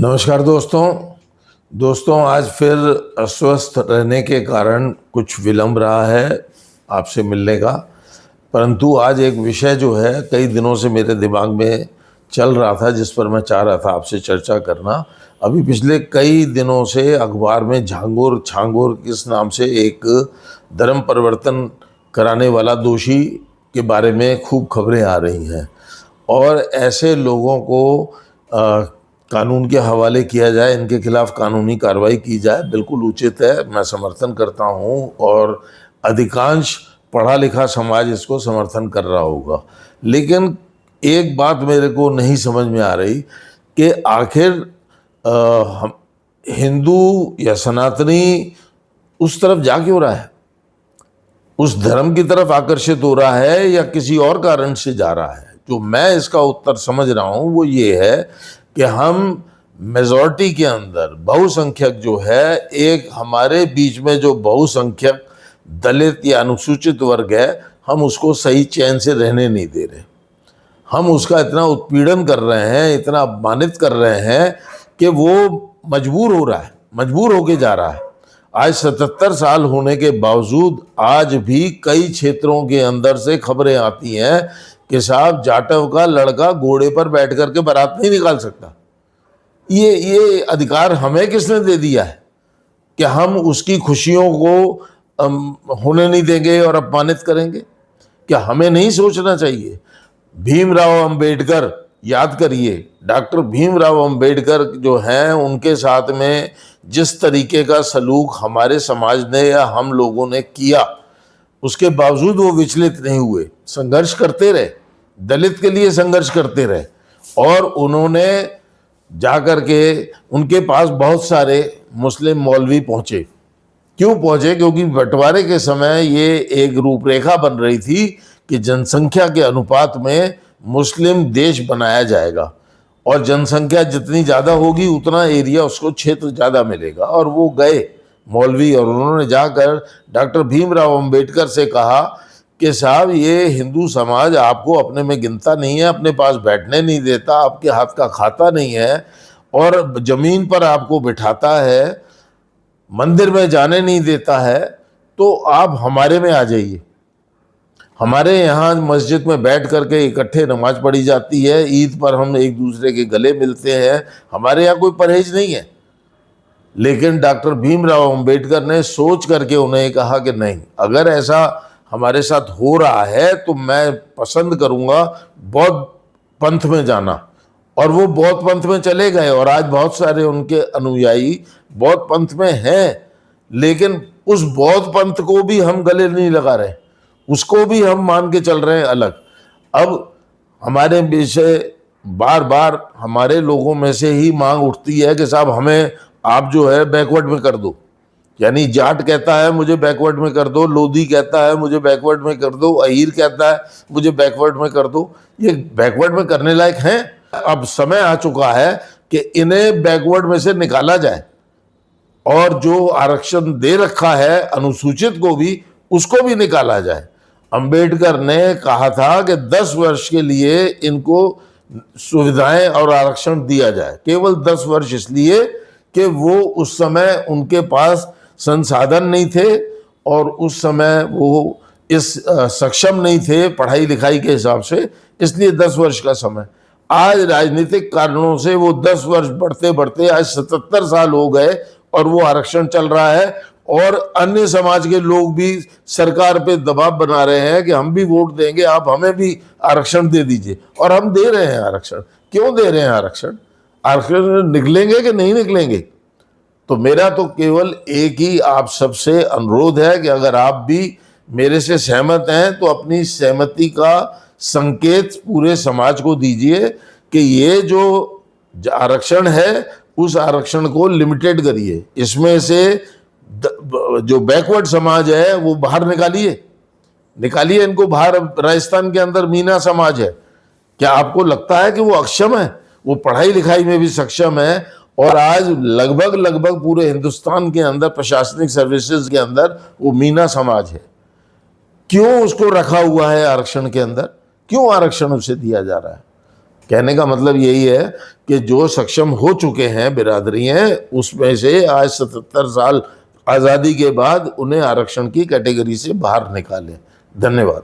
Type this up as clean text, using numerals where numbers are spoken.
नमस्कार दोस्तों आज फिर अस्वस्थ रहने के कारण कुछ विलंब रहा है आपसे मिलने का। परंतु आज एक विषय जो है कई दिनों से मेरे दिमाग में चल रहा था, जिस पर मैं चाह रहा था आपसे चर्चा करना। अभी पिछले कई दिनों से अखबार में झांगोर छांगोर किस नाम से एक धर्म परिवर्तन कराने वाला दोषी के बारे में खूब खबरें आ रही हैं और ऐसे लोगों को कानून के हवाले किया जाए, इनके खिलाफ कानूनी कार्रवाई की जाए, बिल्कुल उचित है। मैं समर्थन करता हूँ और अधिकांश पढ़ा लिखा समाज इसको समर्थन कर रहा होगा। लेकिन एक बात मेरे को नहीं समझ में आ रही कि आखिर हम हिंदू या सनातनी उस तरफ जा क्यों रहा है, उस धर्म की तरफ आकर्षित हो रहा है या किसी और कारण से जा रहा है। जो मैं इसका उत्तर समझ रहा हूँ वो ये है कि हम मेजॉरिटी के अंदर बहुसंख्यक जो है, एक हमारे बीच में जो बहुसंख्यक दलित या अनुसूचित वर्ग है, हम उसको सही चैन से रहने नहीं दे रहे। हम उसका इतना उत्पीड़न कर रहे हैं, इतना अपमानित कर रहे हैं कि वो मजबूर हो रहा है, मजबूर होके जा रहा है। आज 77 साल होने के बावजूद आज भी कई क्षेत्रों के अंदर से खबरें आती हैं कि साहब जाटव का लड़का घोड़े पर बैठ करके बारात नहीं निकाल सकता। ये अधिकार हमें किसने दे दिया है कि हम उसकी खुशियों को होने नहीं देंगे और अपमानित करेंगे? क्या हमें नहीं सोचना चाहिए? भीमराव अंबेडकर, याद करिए, डॉक्टर भीमराव अंबेडकर जो हैं, उनके साथ में जिस तरीके का सलूक हमारे समाज ने या हम लोगों ने किया, उसके बावजूद वो विचलित नहीं हुए, संघर्ष करते रहे, दलित के लिए संघर्ष करते रहे। और उन्होंने जाकर के, उनके पास बहुत सारे मुस्लिम मौलवी पहुंचे। क्यों पहुंचे? क्योंकि बंटवारे के समय ये एक रूपरेखा बन रही थी कि जनसंख्या के अनुपात में मुस्लिम देश बनाया जाएगा और जनसंख्या जितनी ज़्यादा होगी उतना एरिया, उसको क्षेत्र ज़्यादा मिलेगा। और वो गए मौलवी और उन्होंने जाकर डॉक्टर भीमराव अंबेडकर से कहा कि साहब, ये हिंदू समाज आपको अपने में गिनता नहीं है, अपने पास बैठने नहीं देता, आपके हाथ का खाता नहीं है और ज़मीन पर आपको बिठाता है, मंदिर में जाने नहीं देता है, तो आप हमारे में आ जाइए। हमारे यहाँ मस्जिद में बैठ करके इकट्ठे नमाज पढ़ी जाती है, ईद पर हम एक दूसरे के गले मिलते हैं, हमारे यहाँ कोई परहेज नहीं है। लेकिन डॉक्टर भीमराव अंबेडकर ने सोच करके उन्हें कहा कि नहीं, अगर ऐसा हमारे साथ हो रहा है तो मैं पसंद करूँगा बौद्ध पंथ में जाना। और वो बौद्ध पंथ में चले गए और आज बहुत सारे उनके अनुयायी बौद्ध पंथ में हैं। लेकिन उस बौद्ध पंथ को भी हम गले नहीं लगा रहे, उसको भी हम मान के चल रहे हैं अलग। अब हमारे विषय बार बार हमारे लोगों में से ही मांग उठती है कि साहब, हमें आप जो है बैकवर्ड में कर दो। यानी जाट कहता है मुझे बैकवर्ड में कर दो, लोधी कहता है मुझे बैकवर्ड में कर दो, अहीर कहता है मुझे बैकवर्ड में कर दो। ये बैकवर्ड में करने लायक हैं? अब समय आ चुका है कि इन्हें बैकवर्ड में से निकाला जाए और जो आरक्षण दे रखा है अनुसूचित को भी, उसको भी निकाला जाए। अंबेडकर ने कहा था कि 10 वर्ष के लिए इनको सुविधाएं और आरक्षण दिया जाए, केवल 10 वर्ष, इसलिए कि वो उस समय उनके पास संसाधन नहीं थे और उस समय वो इस सक्षम नहीं थे पढ़ाई लिखाई के हिसाब से, इसलिए 10 वर्ष का समय। आज राजनीतिक कारणों से वो 10 वर्ष बढ़ते बढ़ते आज 77 साल हो गए और वो आरक्षण चल रहा है। और अन्य समाज के लोग भी सरकार पे दबाव बना रहे हैं कि हम भी वोट देंगे, आप हमें भी आरक्षण दे दीजिए। और हम दे रहे हैं आरक्षण। क्यों दे रहे हैं आरक्षण? आरक्षण निकलेंगे कि नहीं निकलेंगे? तो मेरा तो केवल एक ही आप सबसे अनुरोध है कि अगर आप भी मेरे से सहमत हैं तो अपनी सहमति का संकेत पूरे समाज को दीजिए कि ये जो आरक्षण है उस आरक्षण को लिमिटेड करिए। इसमें से जो बैकवर्ड समाज है वो बाहर निकालिए इनको बाहर। राजस्थान के अंदर मीना समाज है, क्या आपको लगता है कि वो अक्षम है? वो पढ़ाई लिखाई में भी सक्षम है और आज लगभग पूरे हिंदुस्तान के अंदर प्रशासनिक सर्विसेज के अंदर वो मीना समाज है। क्यों उसको रखा हुआ है आरक्षण के अंदर? क्यों आरक्षण उसे दिया जा रहा है? कहने का मतलब यही है कि जो सक्षम हो चुके हैं बिरादरी हैं, उसमें से आज 77 साल आज़ादी के बाद उन्हें आरक्षण की कैटेगरी से बाहर निकालें। धन्यवाद।